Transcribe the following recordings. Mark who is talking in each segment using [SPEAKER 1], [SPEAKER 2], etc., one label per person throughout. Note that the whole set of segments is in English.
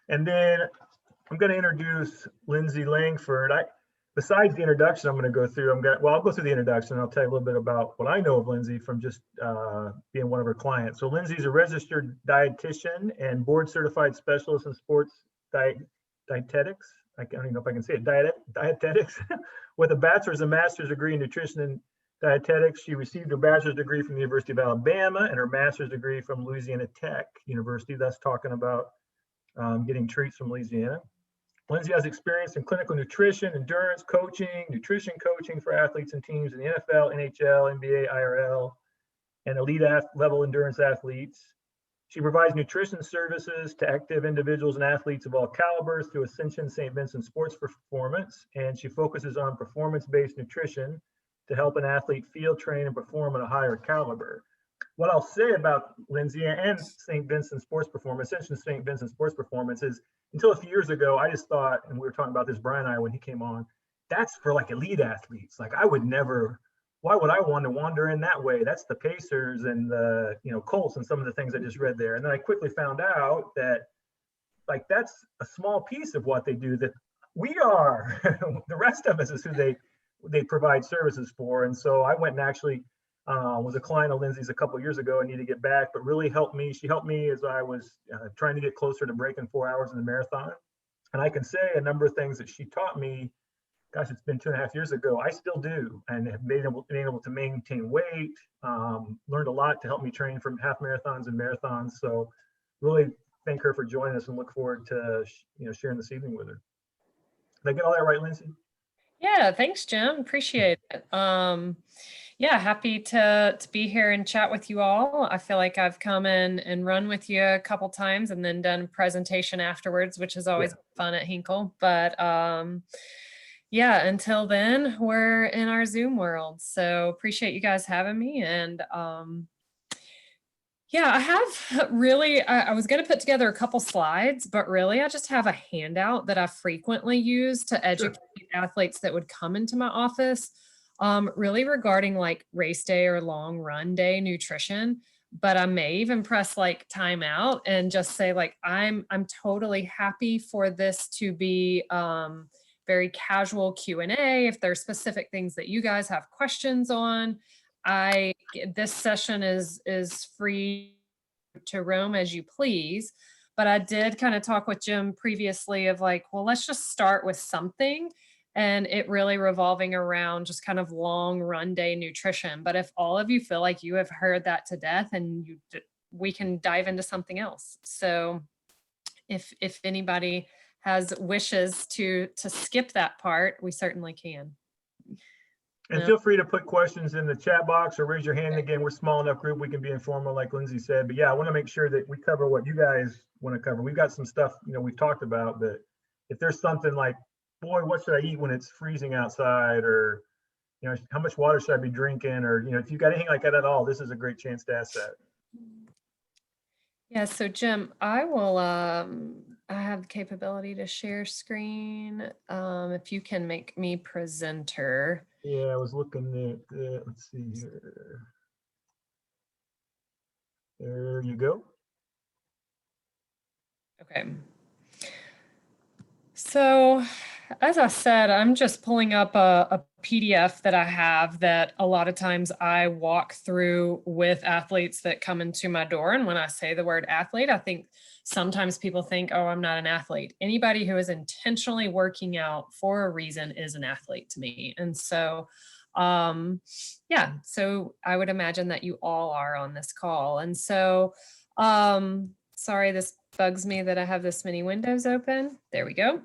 [SPEAKER 1] And then I'm going to introduce Lindsey Langford. Besides the introduction, I'm going to go through. I'll go through the introduction. And I'll tell you a little bit about what I know of Lindsey from just being one of her clients. So Lindsey's a registered dietitian and board certified specialist in sports dietetics. I don't even know if I can say it. Dietetics, with a bachelor's and master's degree in nutrition and dietetics. She received her bachelor's degree from the University of Alabama and her master's degree from Louisiana Tech University. That's talking about getting treats from Louisiana. Lindsey has experience in clinical nutrition, endurance coaching, nutrition coaching for athletes and teams in the NFL, NHL, NBA, IRL, and elite level endurance athletes. She provides nutrition services to active individuals and athletes of all calibers through Ascension St. Vincent Sports Performance, and she focuses on performance-based nutrition to help an athlete feel, train, and perform at a higher caliber. What I'll say about Lindsey and St. Vincent Sports Performance, Ascension St. Vincent Sports Performance, is until a few years ago, I just thought, and we were talking about this, Brian and I, when he came on, that's for like elite athletes. Like I would never, why would I want to wander in that way? That's the Pacers and the, Colts and some of the things I just read there. And then I quickly found out that like that's a small piece of what they do, that we are. The rest of us is who they provide services for. And so I went and actually was a client of Lindsay's a couple of years ago. I need to get back, but really helped me. She helped me as I was trying to get closer to breaking 4 hours in the marathon. And I can say a number of things that she taught me. Gosh, it's been 2.5 years ago. I still do, and have been able to maintain weight. Learned a lot to help me train for half marathons and marathons. So really thank her for joining us and look forward to sharing this evening with her. Did I get all that right, Lindsay?
[SPEAKER 2] Yeah, thanks, Jim. Appreciate it. Yeah, happy to be here and chat with you all. I feel like I've come in and run with you a couple times and then done a presentation afterwards, which is always fun at Hinkle. But yeah, until then, we're in our Zoom world. So appreciate you guys having me. And yeah, I have really, I was going to put together a couple slides, but really I just have a handout that I frequently use to educate athletes that would come into my office, really regarding like race day or long run day nutrition. But I may even press like timeout and just say like, I'm totally happy for this to be very casual Q&A. If there's specific things that you guys have questions on, this session is free to roam as you please. But I did kind of talk with Jim previously of like, well, let's just start with something, and it really revolving around just kind of long run day nutrition. But if all of you feel like you have heard that to death, and we can dive into something else. So if anybody has wishes to skip that part, we certainly can.
[SPEAKER 1] And feel free to put questions in the chat box or raise your hand. Again, we're a small enough group, we can be informal like Lindsay said. But yeah, I want to make sure that we cover what you guys want to cover. We've got some stuff, we've talked about, but if there's something like, boy, what should I eat when it's freezing outside? Or, how much water should I be drinking? Or, if you got anything like that at all, this is a great chance to ask that.
[SPEAKER 2] Yeah, so Jim, I will, I have the capability to share screen. If you can make me presenter.
[SPEAKER 1] Yeah, I was looking at, let's see here. There you go.
[SPEAKER 2] Okay. So as I said, I'm just pulling up a PDF that I have that a lot of times I walk through with athletes that come into my door. And when I say the word athlete, I think sometimes people think, oh, I'm not an athlete. Anybody who is intentionally working out for a reason is an athlete to me. And so, yeah, so I would imagine that you all are on this call. And so, sorry, this bugs me that I have this many windows open. There we go.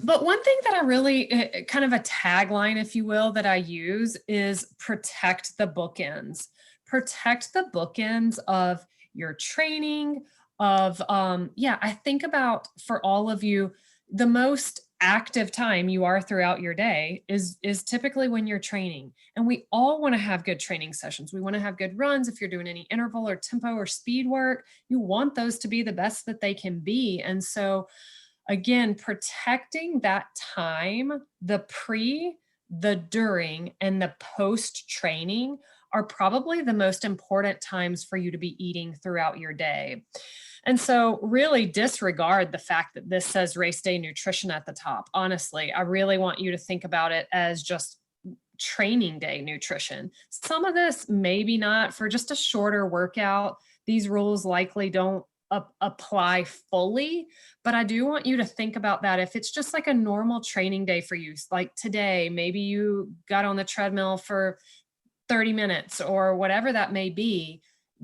[SPEAKER 2] But one thing that I really, kind of a tagline, if you will, that I use is protect the bookends. Protect the bookends of your training, of, I think about for all of you, the most active time you are throughout your day is typically when you're training. And we all want to have good training sessions. We want to have good runs. If you're doing any interval or tempo or speed work, you want those to be the best that they can be. And so again, protecting that time, the pre, the during, and the post training are probably the most important times for you to be eating throughout your day. And so really disregard the fact that this says race day nutrition at the top. Honestly, I really want you to think about it as just training day nutrition. Some of this maybe not for just a shorter workout. These rules likely don't apply fully, but I do want you to think about that. If it's just like a normal training day for you, like today, maybe you got on the treadmill for 30 minutes or whatever that may be.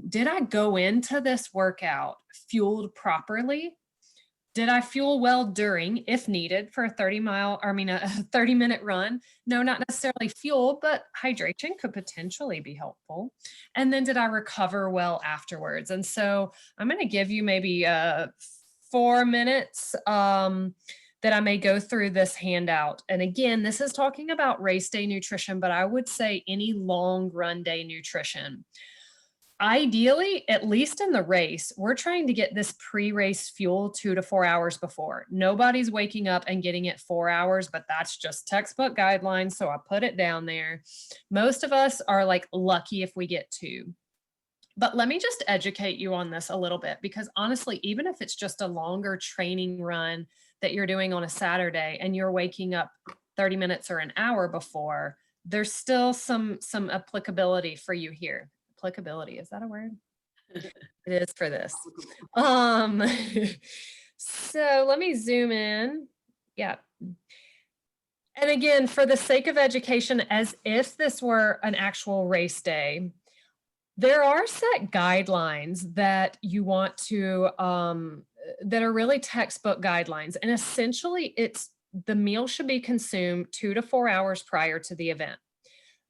[SPEAKER 2] Did I go into this workout fueled properly? Did I fuel well during, if needed, for a 30-minute run? No, not necessarily fuel, but hydration could potentially be helpful. And then did I recover well afterwards? And so I'm going to give you maybe 4 minutes that I may go through this handout. And again, this is talking about race day nutrition, but I would say any long run day nutrition. Ideally, at least in the race, we're trying to get this pre-race fuel 2 to 4 hours before. Nobody's waking up and getting it 4 hours, but that's just textbook guidelines. So I put it down there. Most of us are like lucky if we get 2. But let me just educate you on this a little bit, because honestly, even if it's just a longer training run that you're doing on a Saturday and you're waking up 30 minutes or an hour before, there's still some applicability for you here. Applicability, is that a word? It is for this. So let me zoom in. Yeah. And again, for the sake of education, as if this were an actual race day, there are set guidelines that you want to, that are really textbook guidelines. And essentially it's the meal should be consumed 2 to 4 hours prior to the event.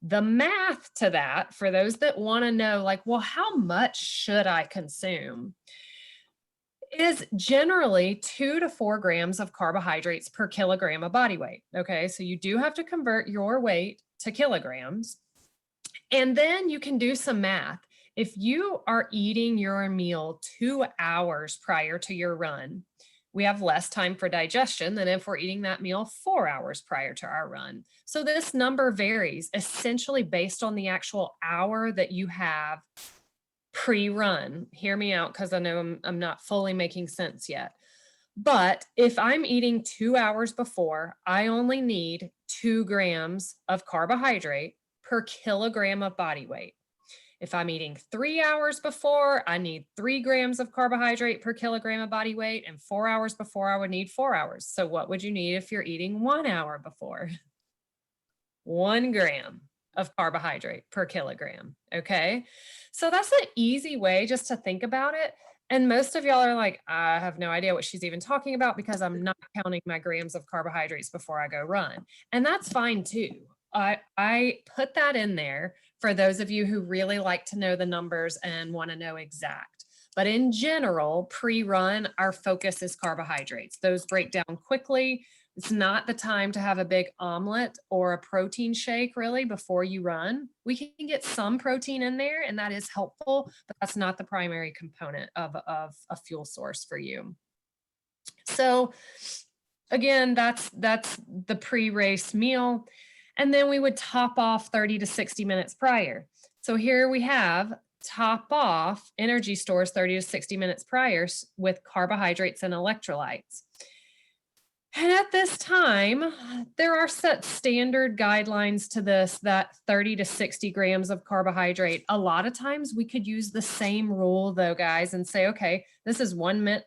[SPEAKER 2] The math to that, for those that want to know, like, well, how much should I consume, is generally 2 to 4 grams of carbohydrates per kilogram of body weight. Okay, so you do have to convert your weight to kilograms. And then you can do some math. If you are eating your meal 2 hours prior to your run, we have less time for digestion than if we're eating that meal 4 hours prior to our run. So this number varies essentially based on the actual hour that you have pre-run. Hear me out, because I know I'm not fully making sense yet. But if I'm eating 2 hours before, I only need 2 grams of carbohydrate per kilogram of body weight. If I'm eating 3 hours before, I need 3 grams of carbohydrate per kilogram of body weight, and 4 hours before, I would need 4 hours. So what would you need if you're eating 1 hour before? 1 gram of carbohydrate per kilogram. Okay. So that's an easy way just to think about it. And most of y'all are like, I have no idea what she's even talking about, because I'm not counting my grams of carbohydrates before I go run. And that's fine too. I put that in there for those of you who really like to know the numbers and want to know exact. But in general, pre-run, our focus is carbohydrates. Those break down quickly. It's not the time to have a big omelet or a protein shake really before you run. We can get some protein in there, and that is helpful, but that's not the primary component of a fuel source for you. So again, that's the pre-race meal. And then we would top off 30 to 60 minutes prior. So here we have top off energy stores 30 to 60 minutes prior with carbohydrates and electrolytes. And at this time, there are set standard guidelines to this, that 30 to 60 grams of carbohydrate. A lot of times we could use the same rule though, guys, and say, okay, this is 1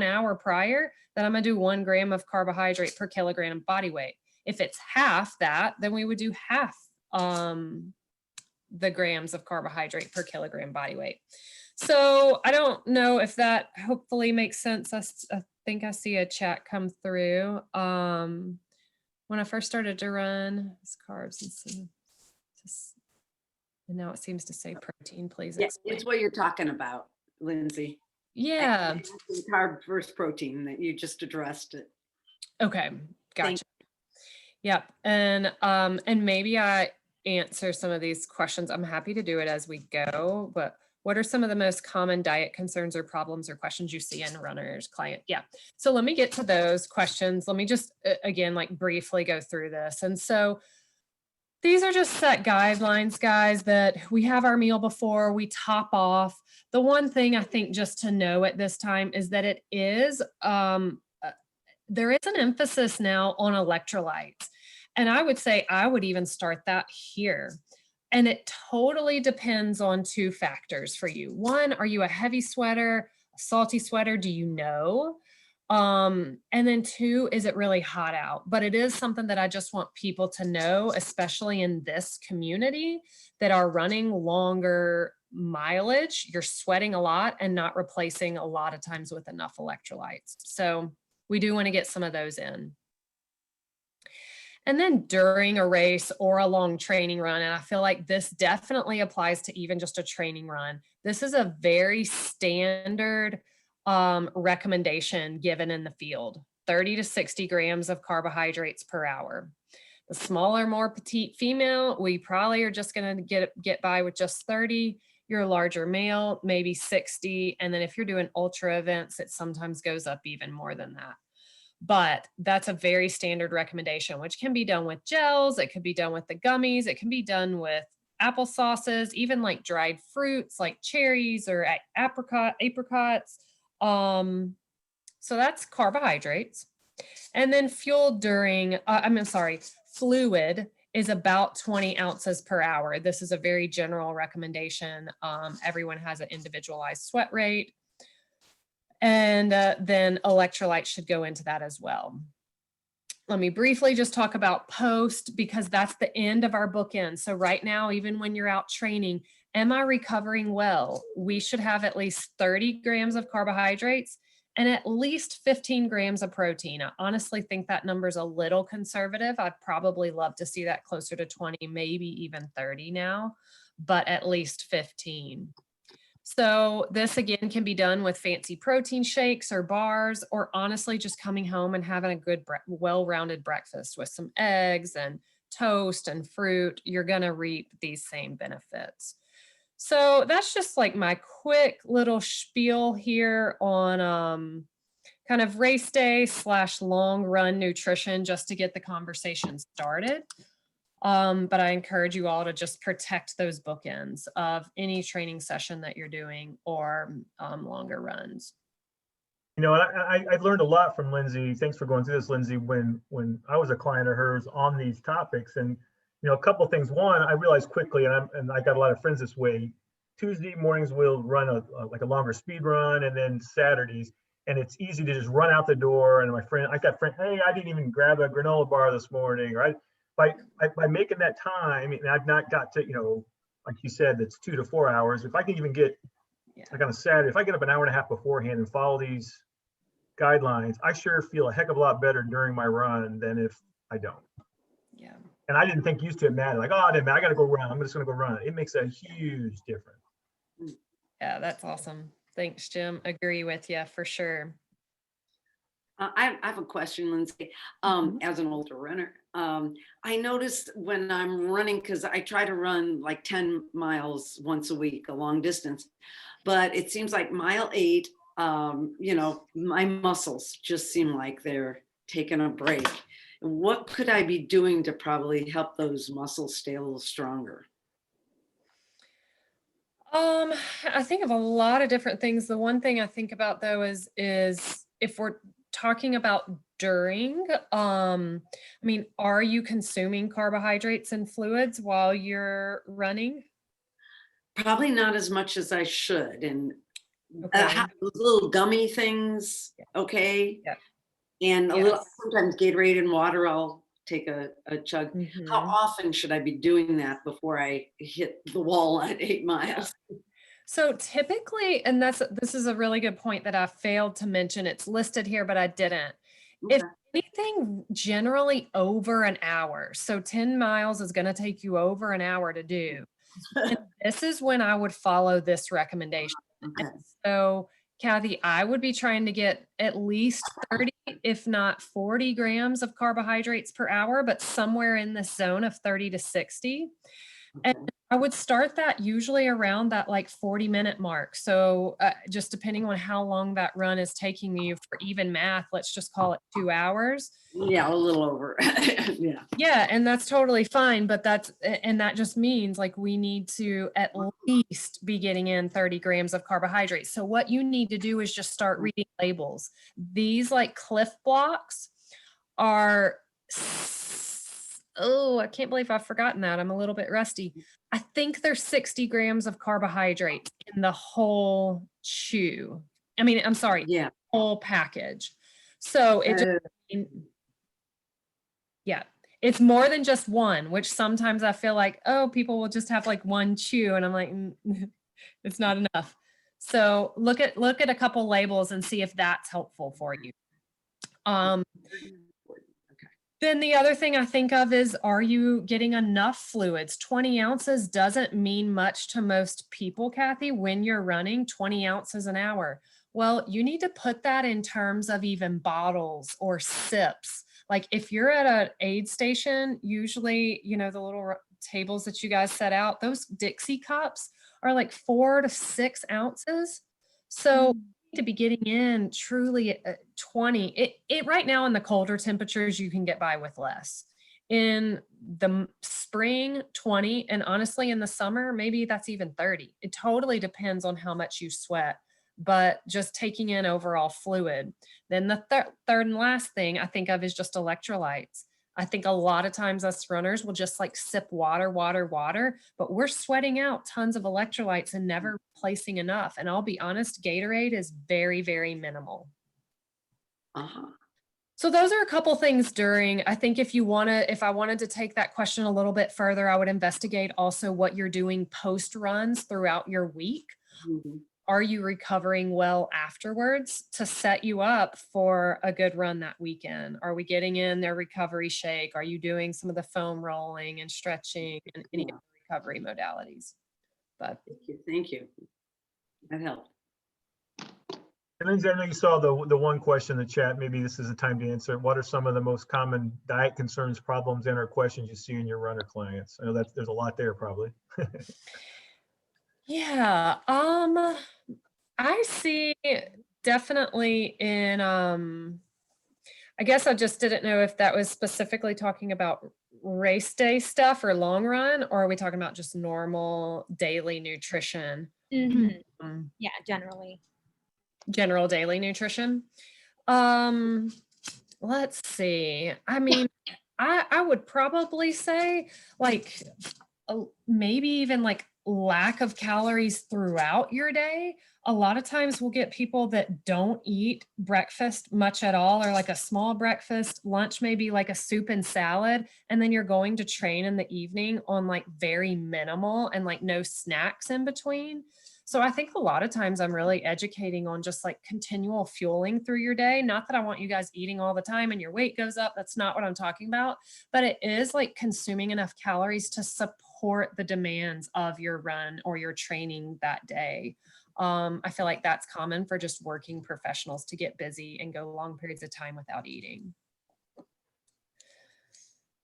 [SPEAKER 2] hour prior, then I'm gonna do 1 gram of carbohydrate per kilogram of body weight. If it's half that, then we would do half the grams of carbohydrate per kilogram body weight. So I don't know if that hopefully makes sense. I think I see a chat come through. When I first started to run, it's carbs and now it seems to say protein, please.
[SPEAKER 3] Yeah, it's what you're talking about, Lindsay.
[SPEAKER 2] Yeah.
[SPEAKER 3] Carb versus protein, that you just addressed it.
[SPEAKER 2] Okay, gotcha. Yep. And maybe I answer some of these questions. I'm happy to do it as we go, but what are some of the most common diet concerns or problems or questions you see in runners, client? Yeah. So let me get to those questions. Let me just, again, like briefly go through this. And so These are just set guidelines, guys, that we have our meal before we top off. The one thing I think just to know at this time is that it is, there is an emphasis now on electrolytes. And I would say I would even start that here. And it totally depends on two factors for you. One, are you a heavy sweater, a salty sweater? Do you know? And then two, is it really hot out? But it is something that I just want people to know, especially in this community that are running longer mileage. You're sweating a lot and not replacing a lot of times with enough electrolytes. So we do want to get some of those in. And then during a race or a long training run, and I feel like this definitely applies to even just a training run. This is a very standard recommendation given in the field, 30 to 60 grams of carbohydrates per hour. The smaller, more petite female, we probably are just going to get by with just 30. Your larger male, maybe 60. And then if you're doing ultra events, it sometimes goes up even more than that. But that's a very standard recommendation, which can be done with gels. It could be done with the gummies. It can be done with apple sauces, even like dried fruits like cherries or apricots. So that's carbohydrates. And then fuel during, fluid is about 20 ounces per hour. This is a very general recommendation. Everyone has an individualized sweat rate. And then electrolytes should go into that as well. Let me briefly just talk about post, because that's the end of our bookend. So right now, even when you're out training, am I recovering well? We should have at least 30 grams of carbohydrates and at least 15 grams of protein. I honestly think that number is a little conservative. I'd probably love to see that closer to 20, maybe even 30 now, but at least 15. So this again can be done with fancy protein shakes or bars, or honestly just coming home and having a good, well-rounded breakfast with some eggs and toast and fruit. You're going to reap these same benefits. So that's just like my quick little spiel here on kind of race day / long run nutrition, just to get the conversation started. But I encourage you all to just protect those bookends of any training session that you're doing or longer runs.
[SPEAKER 1] You know, I learned a lot from Lindsay. Thanks for going through this, Lindsay, when I was a client of hers on these topics. And, you know, a couple of things. One, I realized quickly, and I got a lot of friends this way, Tuesday mornings we'll run a longer speed run, and then Saturdays. And it's easy to just run out the door. And I got friend, hey, I didn't even grab a granola bar this morning, right? By making that time, and I've not got to, you know, like you said, that's 2 to 4 hours. If I can even get, like on a Saturday, if I get up an hour and a half beforehand and follow these guidelines, I sure feel a heck of a lot better during my run than if I don't.
[SPEAKER 2] Yeah.
[SPEAKER 1] And I didn't think used to it mattered. Like, oh, I didn't matter. I got to go run. I'm just going to go run. It makes a huge difference.
[SPEAKER 2] Yeah, that's awesome. Thanks, Jim. Agree with you for sure.
[SPEAKER 3] I have a question, Lindsay. As an older runner, I noticed when I'm running, because I try to run like 10 miles once a week, a long distance, but it seems like mile 8, you know, my muscles just seem like they're taking a break. What could I be doing to probably help those muscles stay a little stronger?
[SPEAKER 2] I think of a lot of different things. The one thing I think about though is if we're talking about during, I mean, are you consuming carbohydrates and fluids while you're running?
[SPEAKER 3] Probably not as much as I should. And
[SPEAKER 2] Okay.
[SPEAKER 3] those little gummy things, okay?
[SPEAKER 2] Yeah.
[SPEAKER 3] And a little,
[SPEAKER 2] Yes.
[SPEAKER 3] sometimes Gatorade and water, I'll take a chug. How
[SPEAKER 2] Mhm.
[SPEAKER 3] often should I be doing that before I hit the wall at 8 miles?
[SPEAKER 2] So typically, and this is a really good point that I failed to mention. It's listed here, but I didn't. If
[SPEAKER 3] Okay.
[SPEAKER 2] anything, generally over an hour. So 10 miles is going to take you over an hour to do. And this is when I would follow this recommendation.
[SPEAKER 3] Okay.
[SPEAKER 2] So Kathy, I would be trying to get at least 30, if not 40 grams of carbohydrates per hour, but somewhere in this zone of 30 to 60. And I would start that usually around that like 40-minute mark. So just depending on how long that run is taking you, for even math, let's just call it 2 hours.
[SPEAKER 3] Yeah, a little over. Yeah.
[SPEAKER 2] Yeah, and that's totally fine, but that just means like we need to at least be getting in 30 grams of carbohydrates. So what you need to do is just start reading labels. These like Cliff Blocks are, oh, I can't believe I've forgotten that. I'm a little bit rusty. I think there's 60 grams of carbohydrates in the whole chew. I mean, I'm sorry,
[SPEAKER 3] Yeah.
[SPEAKER 2] whole package. So it just, yeah, it's more than just one, which sometimes I feel like, oh, people will just have like one chew, and I'm like, it's not enough. So look at a couple labels and see if that's helpful for you. Then the other thing I think of is, are you getting enough fluids? 20 ounces doesn't mean much to most people, Kathy, when you're running 20 ounces an hour. Well, you need to put that in terms of even bottles or sips. Like if you're at an aid station, usually, you know, the little tables that you guys set out, those Dixie cups are like 4 to 6 ounces. So to be getting in truly 20, it right now in the colder temperatures, you can get by with less. In the spring, 20, and honestly in the summer, maybe that's even 30. It totally depends on how much you sweat, but just taking in overall fluid. Then the third and last thing I think of is just electrolytes. I think a lot of times us runners will just like sip water, but we're sweating out tons of electrolytes and never replacing enough. And I'll be honest, Gatorade is very, very minimal. So those are a couple things during. I think if I wanted to take that question a little bit further, I would investigate also what you're doing post runs throughout your week. Mm-hmm. Are you recovering well afterwards to set you up for a good run that weekend? Are we getting in their recovery shake? Are you doing some of the foam rolling and stretching and any recovery modalities? But
[SPEAKER 3] thank you. That helped.
[SPEAKER 1] And Lindsay, I know you saw the one question in the chat. Maybe this is the time to answer. What are some of the most common diet concerns, problems, and/or questions you see in your runner clients? I know that there's a lot there probably.
[SPEAKER 2] Yeah, I see definitely in, I guess I just didn't know if that was specifically talking about race day stuff or long run, or are we talking about just normal daily nutrition?
[SPEAKER 4] Mm-hmm. Yeah,
[SPEAKER 2] general daily nutrition. Let's see. I mean, I would probably say like maybe even like lack of calories throughout your day. A lot of times we'll get people that don't eat breakfast much at all, or like a small breakfast, lunch, maybe like a soup and salad. And then you're going to train in the evening on like very minimal and like no snacks in between. So I think a lot of times I'm really educating on just like continual fueling through your day. Not that I want you guys eating all the time and your weight goes up. That's not what I'm talking about. But it is like consuming enough calories to support the demands of your run or your training that day. I feel like that's common for just working professionals to get busy and go long periods of time without eating.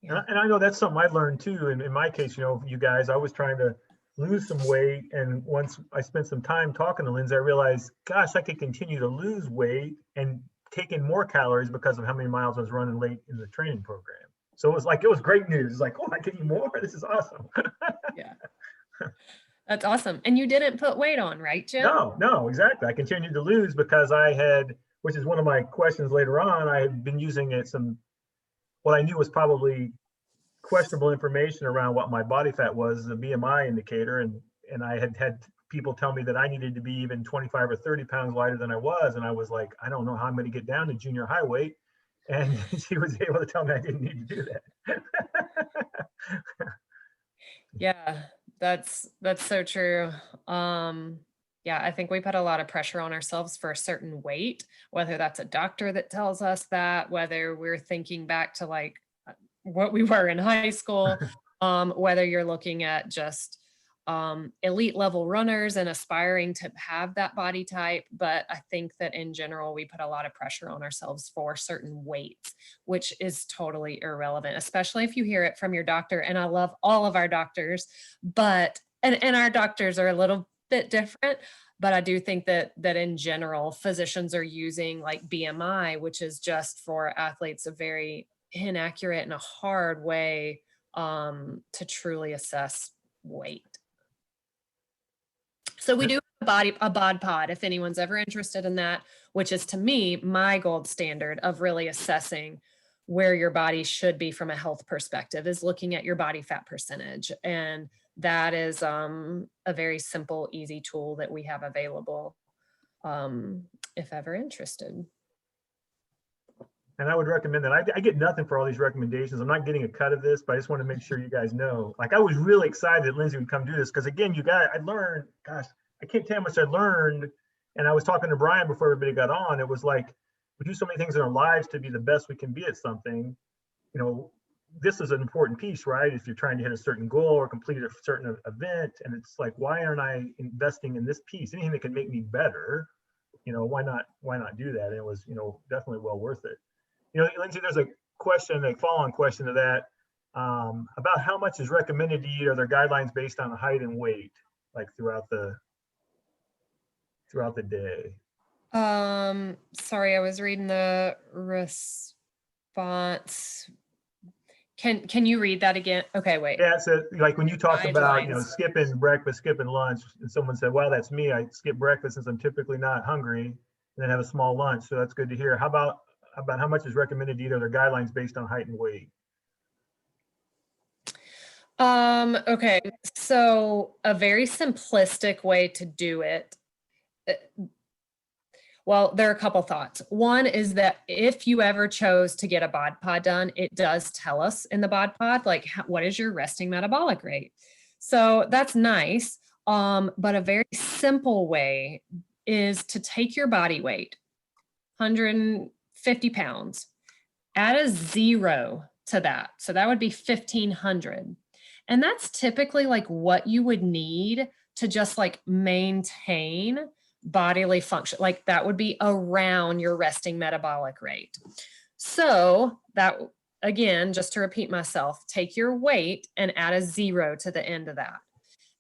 [SPEAKER 1] Yeah. And I know that's something I learned too. In my case, you know, you guys, I was trying to lose some weight. And once I spent some time talking to Lindsay, I realized, gosh, I could continue to lose weight and take in more calories because of how many miles I was running late in the training program. So it was great news. It's like, oh, I can eat more. This is awesome.
[SPEAKER 2] Yeah. That's awesome. And you didn't put weight on, right, Jim?
[SPEAKER 1] No, exactly. I continued to lose because I had, which is one of my questions later on, I had been using what I knew was probably questionable information around what my body fat was, the BMI indicator, and I had people tell me that I needed to be even 25 or 30 pounds lighter than I was, and I was like, I don't know how I'm going to get down to junior high weight, and she was able to tell me I didn't need to do that.
[SPEAKER 2] Yeah, that's so true. Yeah, I think we put a lot of pressure on ourselves for a certain weight, whether that's a doctor that tells us that, whether we're thinking back to like what we were in high school, whether you're looking at just elite level runners and aspiring to have that body type. But I think that in general, we put a lot of pressure on ourselves for certain weights, which is totally irrelevant, especially if you hear it from your doctor. And I love all of our doctors, but, and our doctors are a little bit different, but I do think that in general, physicians are using like BMI, which is just for athletes a very inaccurate and a hard way to truly assess weight. So we do a bod pod if anyone's ever interested in that, which is to me my gold standard of really assessing where your body should be from a health perspective, is looking at your body fat percentage. And that is a very simple, easy tool that we have available if ever interested.
[SPEAKER 1] And I would recommend that. I get nothing for all these recommendations. I'm not getting a cut of this, but I just want to make sure you guys know. Like, I was really excited that Lindsay would come do this because, again, I learned, gosh, I can't tell how much I learned. And I was talking to Brian before everybody got on. It was like, we do so many things in our lives to be the best we can be at something. You know, this is an important piece, right? If you're trying to hit a certain goal or complete a certain event, and it's like, why aren't I investing in this piece? Anything that can make me better, you know, why not do that? And it was, you know, definitely well worth it. You know, Lindsay, there's a question, a follow-on question to that, about how much is recommended to eat. Are there guidelines based on height and weight, like throughout the day?
[SPEAKER 2] Sorry, I was reading the response. Can you read that again? Okay, wait.
[SPEAKER 1] Yeah, so like when you talked about, you know,
[SPEAKER 2] Guidelines.
[SPEAKER 1] skipping breakfast, skipping lunch, and someone said, well, that's me. I skip breakfast since I'm typically not hungry, and then have a small lunch. So that's good to hear. How about how much is recommended to eat? Are there guidelines based on height and weight?
[SPEAKER 2] Okay, so a very simplistic way to do it. Well, there are a couple thoughts. One is that if you ever chose to get a bod pod done, it does tell us in the bod pod, like, what is your resting metabolic rate? So that's nice. But a very simple way is to take your body weight, 150 pounds, add a 0 to that. So that would be 1,500. And that's typically like what you would need to just like maintain bodily function. Like that would be around your resting metabolic rate. So that, again, just to repeat myself, take your weight and add a 0 to the end of that.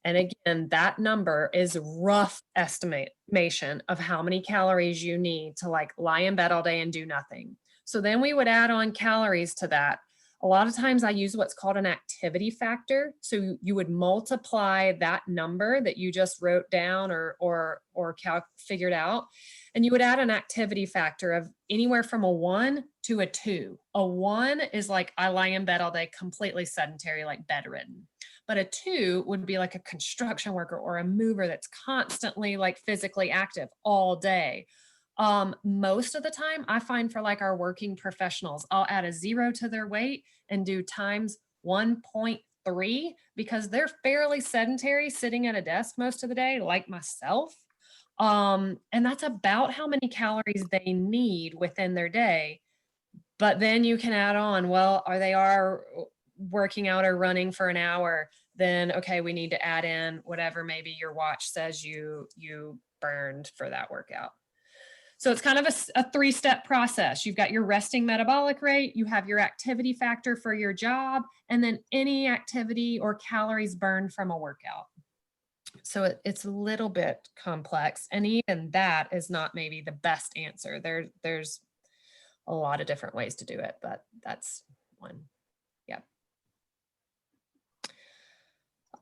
[SPEAKER 2] And again, that number is rough estimation of how many calories you need to like lie in bed all day and do nothing. So then we would add on calories to that. A lot of times I use what's called an activity factor. So you would multiply that number that you just wrote down or figured out, and you would add an activity factor of anywhere from a 1 to a 2. A 1 is like, I lie in bed all day, completely sedentary, like bedridden. But a 2 would be like a construction worker or a mover that's constantly like physically active all day. Most of the time I find for like our working professionals, I'll add a 0 to their weight and do times 1.3 because they're fairly sedentary sitting at a desk most of the day, like myself. And that's about how many calories they need within their day. But then you can add on, well, they are working out or running for an hour, then okay, we need to add in whatever maybe your watch says you burned for that workout. So it's kind of a 3-step process. You've got your resting metabolic rate, you have your activity factor for your job, and then any activity or calories burned from a workout. So it's a little bit complex. And even that is not maybe the best answer. There's a lot of different ways to do it, but that's one. Yeah.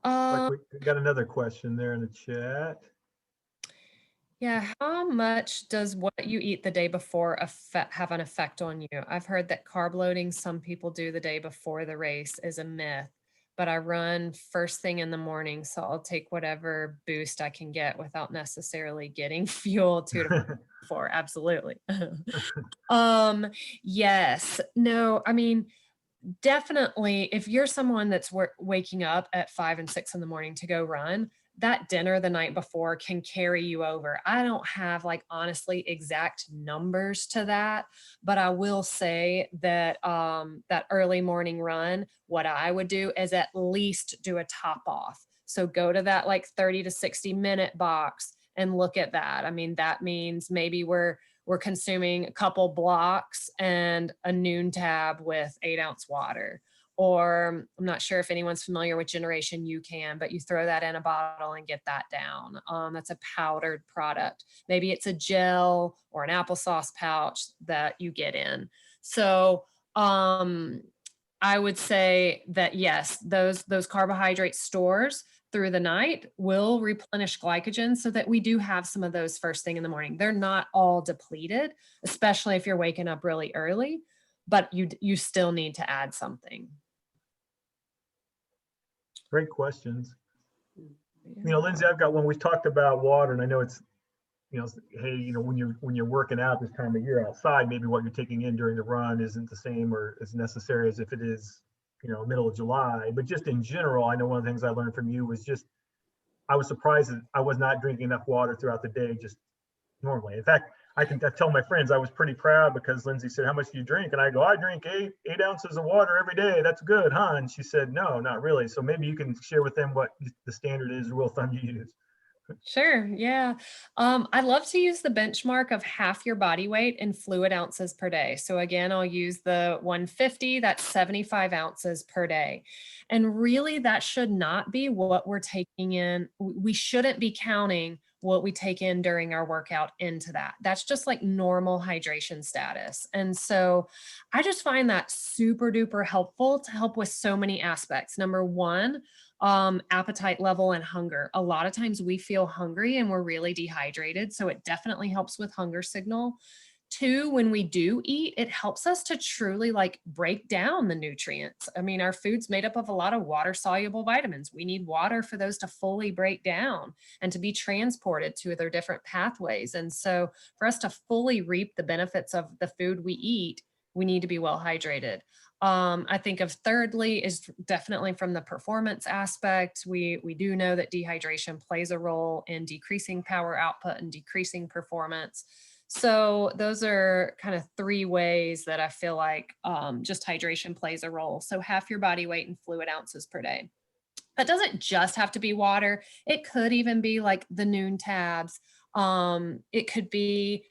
[SPEAKER 1] We got another question there in the chat.
[SPEAKER 2] Yeah, how much does what you eat the day before have an effect on you? I've heard that carb loading some people do the day before the race is a myth, but I run first thing in the morning, so I'll take whatever boost I can get without necessarily getting fuel before. Absolutely. Yes, no, I mean, definitely if you're someone that's waking up at 5 and 6 in the morning to go run, that dinner the night before can carry you over. I don't have like honestly exact numbers to that, but I will say that that early morning run, what I would do is at least do a top off. So go to that like 30 to 60 minute box and look at that. I mean, that means maybe we're consuming a couple blocks and a noon tab with 8-ounce water. Or I'm not sure if anyone's familiar with Generation UCAN, but you throw that in a bottle and get that down. That's a powdered product. Maybe it's a gel or an applesauce pouch that you get in. So I would say that yes, those carbohydrate stores through the night will replenish glycogen so that we do have some of those first thing in the morning. They're not all depleted, especially if you're waking up really early, but you still need to add something.
[SPEAKER 1] Great questions. Lindsay, I've got one. We've talked about water, and I know it's, hey, when you're working out this time of year outside, maybe what you're taking in during the run isn't the same or as necessary as if it is, middle of July. But just in general, I know one of the things I learned from you was just, I was surprised that I was not drinking enough water throughout the day, just normally. In fact, I tell my friends I was pretty proud because Lindsay said, "How much do you drink?" And I go, "I drink eight ounces of water every day. That's good, huh?" And she said, "No, not really." So maybe you can share with them what the standard is, rule of thumb you use.
[SPEAKER 2] Sure. Yeah. I love to use the benchmark of half your body weight in fluid ounces per day. So again, I'll use the 150, that's 75 ounces per day. And really that should not be what we're taking in. We shouldn't be counting what we take in during our workout into that. That's just like normal hydration status. And so I just find that super duper helpful to help with so many aspects. Number one, appetite level and hunger. A lot of times we feel hungry and we're really dehydrated. So it definitely helps with hunger signal. Two, when we do eat, it helps us to truly like break down the nutrients. I mean, our food's made up of a lot of water soluble vitamins. We need water for those to fully break down and to be transported to their different pathways. And so for us to fully reap the benefits of the food we eat, we need to be well hydrated. I think of thirdly is definitely from the performance aspect. We do know that dehydration plays a role in decreasing power output and decreasing performance. So those are kind of three ways that I feel like just hydration plays a role. So half your body weight in fluid ounces per day. That doesn't just have to be water. It could even be like the noon tabs. It could be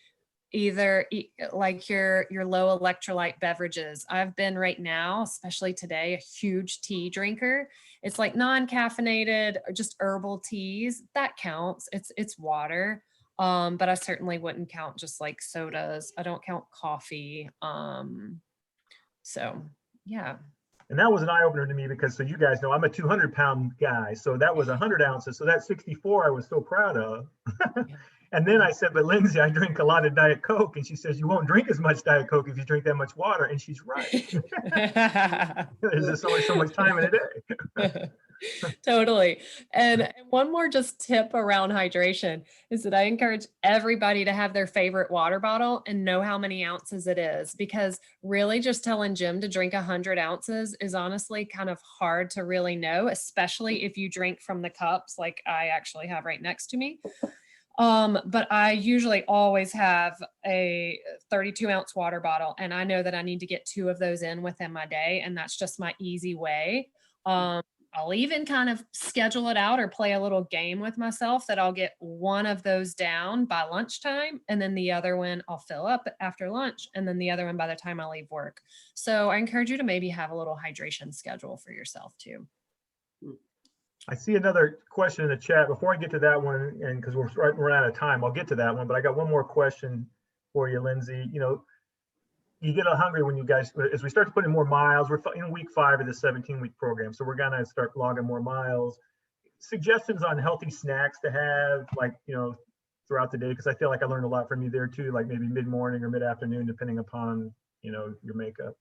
[SPEAKER 2] either like your low electrolyte beverages. I've been right now, especially today, a huge tea drinker. It's like non-caffeinated or just herbal teas. That counts. It's water. But I certainly wouldn't count just like sodas. I don't count coffee. So yeah.
[SPEAKER 1] And that was an eye opener to me because, so you guys know, I'm a 200-pound guy. So that was 100 ounces. So that 64 I was so proud of. And then I said, "But Lindsay, I drink a lot of Diet Coke." And she says, "You won't drink as much Diet Coke if you drink that much water." And she's right. There's just only so much time in a day.
[SPEAKER 2] Totally. And one more just tip around hydration is that I encourage everybody to have their favorite water bottle and know how many ounces it is, because really just telling Jim to drink 100 ounces is honestly kind of hard to really know, especially if you drink from the cups like I actually have right next to me. But I usually always have a 32-ounce water bottle, and I know that I need to get 2 of those in within my day, and that's just my easy way. I'll even kind of schedule it out or play a little game with myself that I'll get 1 of those down by lunchtime, and then the other one I'll fill up after lunch, and then the other one by the time I leave work. So I encourage you to maybe have a little hydration schedule for yourself too.
[SPEAKER 1] I see another question in the chat. Before I get to that one, and because we're out of time, I'll get to that one. But I got one more question for you, Lindsay. You get a little hungry when you guys, as we start to put in more miles. We're in week 5 of the 17-week program, so we're gonna start logging more miles. Suggestions on healthy snacks to have, like throughout the day, because I feel like I learned a lot from you there too, like maybe mid-morning or mid-afternoon, depending upon your makeup.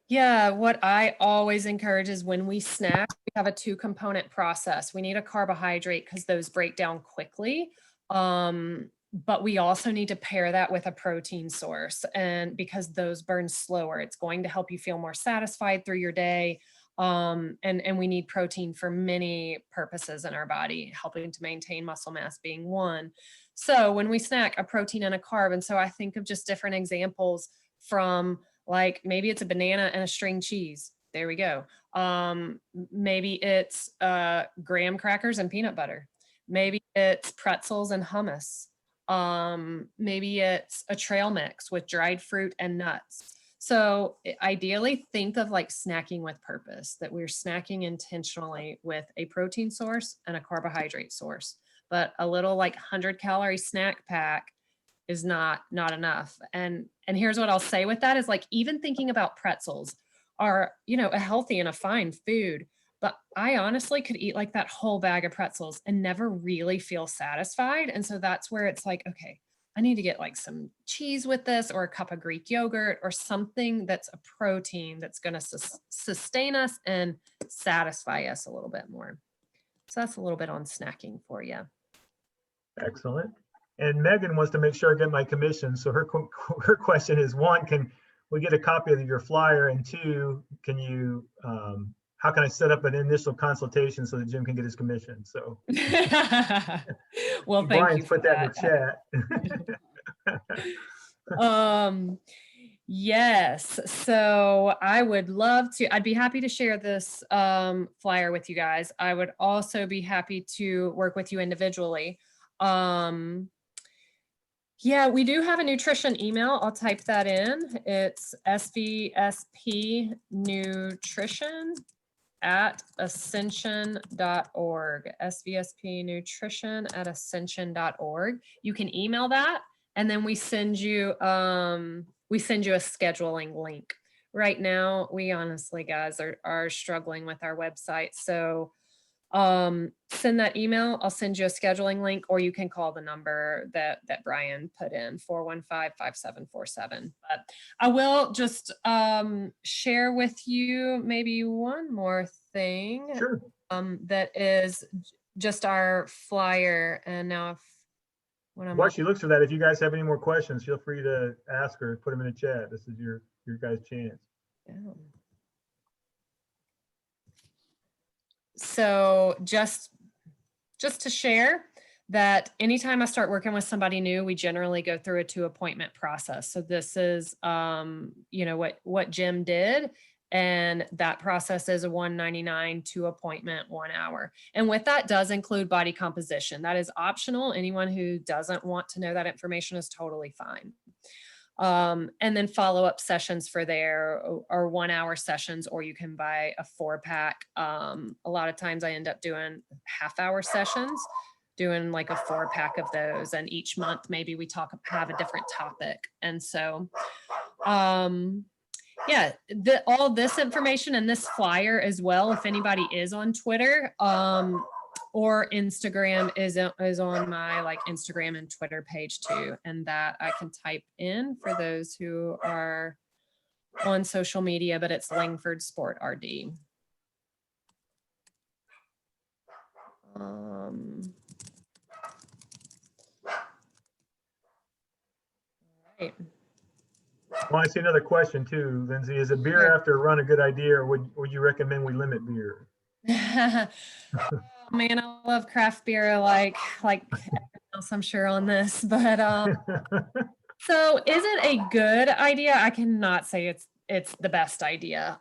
[SPEAKER 2] Yeah, what I always encourage is when we snack, we have a 2-component process. We need a carbohydrate because those break down quickly. But we also need to pair that with a protein source, and because those burn slower, it's going to help you feel more satisfied through your day. And we need protein for many purposes in our body, helping to maintain muscle mass being one. So when we snack, a protein and a carb. And so I think of just different examples from, like, maybe it's a banana and a string cheese, There we go. Maybe it's graham crackers and peanut butter. Maybe it's pretzels and hummus. Maybe it's a trail mix with dried fruit and nuts. So ideally think of like snacking with purpose, that we're snacking intentionally with a protein source and a carbohydrate source. But a little like 100-calorie snack pack is not enough. And here's what I'll say with that is, like, even thinking about pretzels are, you know, a healthy and a fine food, but I honestly could eat like that whole bag of pretzels and never really feel satisfied. And so that's where it's like, okay, I need to get like some cheese with this, or a cup of Greek yogurt, or something that's a protein that's going to sustain us and satisfy us a little bit more. So that's a little bit on snacking for you.
[SPEAKER 1] Excellent. And Megan wants to make sure I get my commission. So her question is, one, can we get a copy of your flyer? And two, can you, how can I set up an initial consultation so that Jim can get his commission? So
[SPEAKER 2] well, thank
[SPEAKER 1] Brian's
[SPEAKER 2] you for
[SPEAKER 1] put that in the chat.
[SPEAKER 2] Yes. So I would love to, I'd be happy to share this flyer with you guys. I would also be happy to work with you individually. Yeah, we do have a nutrition email. I'll type that in. It's svspnutrition@ascension.org. svspnutrition@ascension.org. You can email that, and then we send you a scheduling link. Right now, we honestly, guys, are struggling with our website. So send that email. I'll send you a scheduling link, or you can call the number that Brian put in, 415-5747. But I will just share with you maybe one more thing.
[SPEAKER 1] Sure.
[SPEAKER 2] That is just our flyer. And now
[SPEAKER 1] while she looks for that, if you guys have any more questions, feel free to ask or put them in the chat. This is your guys' chance.
[SPEAKER 2] Yeah. So just to share that anytime I start working with somebody new, we generally go through a 2-appointment process. So this is, you know, what Jim did. And that process is a $199 2-appointment, 1 hour. And with that does include body composition. That is optional. Anyone who doesn't want to know that information is totally fine. And then follow-up sessions for there are 1-hour sessions, or you can buy a 4-pack. A lot of times I end up doing half-hour sessions, doing like a 4-pack of those. And each month, maybe we have a different topic. And so, yeah, all this information and this flyer as well, if anybody is on Twitter, or Instagram is on my like Instagram and Twitter page too. And that I can type in for those who are on social media, but it's Langford Sport RD. Right.
[SPEAKER 1] Well, I see another question too, Lindsay. Is a beer after a run a good idea, or would you recommend we limit beer?
[SPEAKER 2] Man, I love craft beer like everyone else, I'm sure, on this, but so is it a good idea? I cannot say it's the best idea.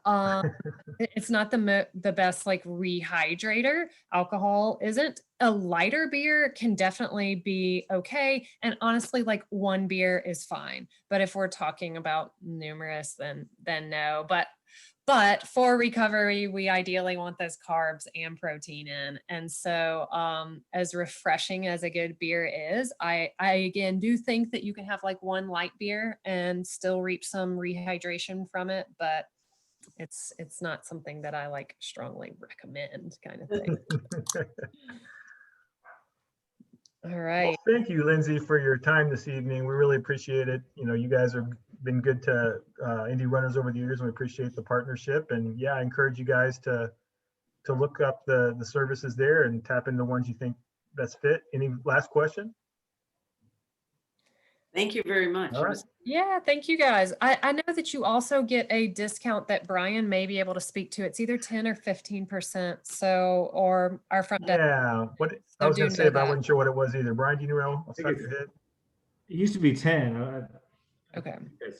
[SPEAKER 2] It's not the best like rehydrator. Alcohol isn't. A lighter beer can definitely be okay, and honestly, like 1 beer is fine. But if we're talking about numerous, then no. But for recovery, we ideally want those carbs and protein in. And so as refreshing as a good beer is, I again do think that you can have like 1 light beer and still reap some rehydration from it, but it's not something that I like strongly recommend, kind of thing. All right.
[SPEAKER 1] Well, thank you, Lindsay, for your time this evening. We really appreciate it. You know, you guys have been good to Indy runners over the years, and we appreciate the partnership. And yeah, I encourage you guys to look up the services there and tap into the ones you think best fit. Any last question?
[SPEAKER 3] Thank you very much.
[SPEAKER 1] All right.
[SPEAKER 2] Yeah, thank you guys. I know that you also get a discount that Brian may be able to speak to. It's either 10 or 15%. So, or our front desk.
[SPEAKER 1] Yeah, I was going to say, but I wasn't sure what it was either. Brian, do you know? Off the top of your head?
[SPEAKER 4] It used to be 10.
[SPEAKER 2] Okay.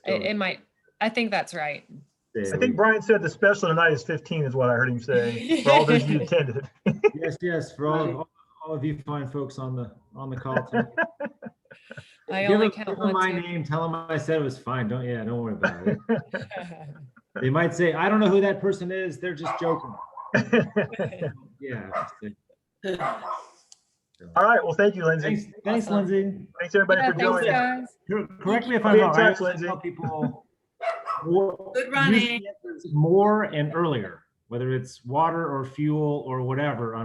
[SPEAKER 2] It might, I think that's right.
[SPEAKER 1] I think Brian said the special tonight is 15 is what I heard him say, for all those you attended.
[SPEAKER 4] Yes, for all of you fine folks on the call tonight.
[SPEAKER 2] I
[SPEAKER 4] Give
[SPEAKER 2] only
[SPEAKER 4] them
[SPEAKER 2] count one,
[SPEAKER 4] my
[SPEAKER 2] two.
[SPEAKER 4] name, tell them I said it was fine. Don't worry about it. They might say, I don't know who that person is. They're just joking. Yeah.
[SPEAKER 1] All right. Well, thank you, Lindsay.
[SPEAKER 4] Thanks,
[SPEAKER 2] Awesome.
[SPEAKER 4] Lindsay.
[SPEAKER 1] Thanks everybody for
[SPEAKER 2] Thanks,
[SPEAKER 1] joining.
[SPEAKER 2] guys.
[SPEAKER 4] Correct me if
[SPEAKER 1] I'll
[SPEAKER 4] I'm
[SPEAKER 1] be in
[SPEAKER 4] wrong.
[SPEAKER 1] touch,
[SPEAKER 4] I
[SPEAKER 1] Lindsay.
[SPEAKER 4] tell people
[SPEAKER 3] Good running.
[SPEAKER 4] more and earlier, whether it's water or fuel or whatever.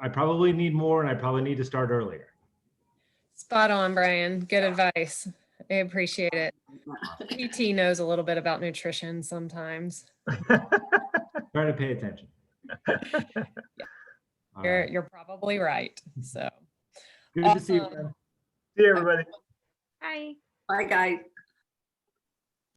[SPEAKER 4] I probably need more, and I probably need to start earlier.
[SPEAKER 2] Spot on, Brian. Good advice. I appreciate it. PT knows a little bit about nutrition sometimes.
[SPEAKER 4] Try to pay attention. All right.
[SPEAKER 2] You're probably right. So
[SPEAKER 4] Good to see you,
[SPEAKER 2] awesome.
[SPEAKER 4] man.
[SPEAKER 1] See you, everybody.
[SPEAKER 5] Bye.
[SPEAKER 3] Bye, guys.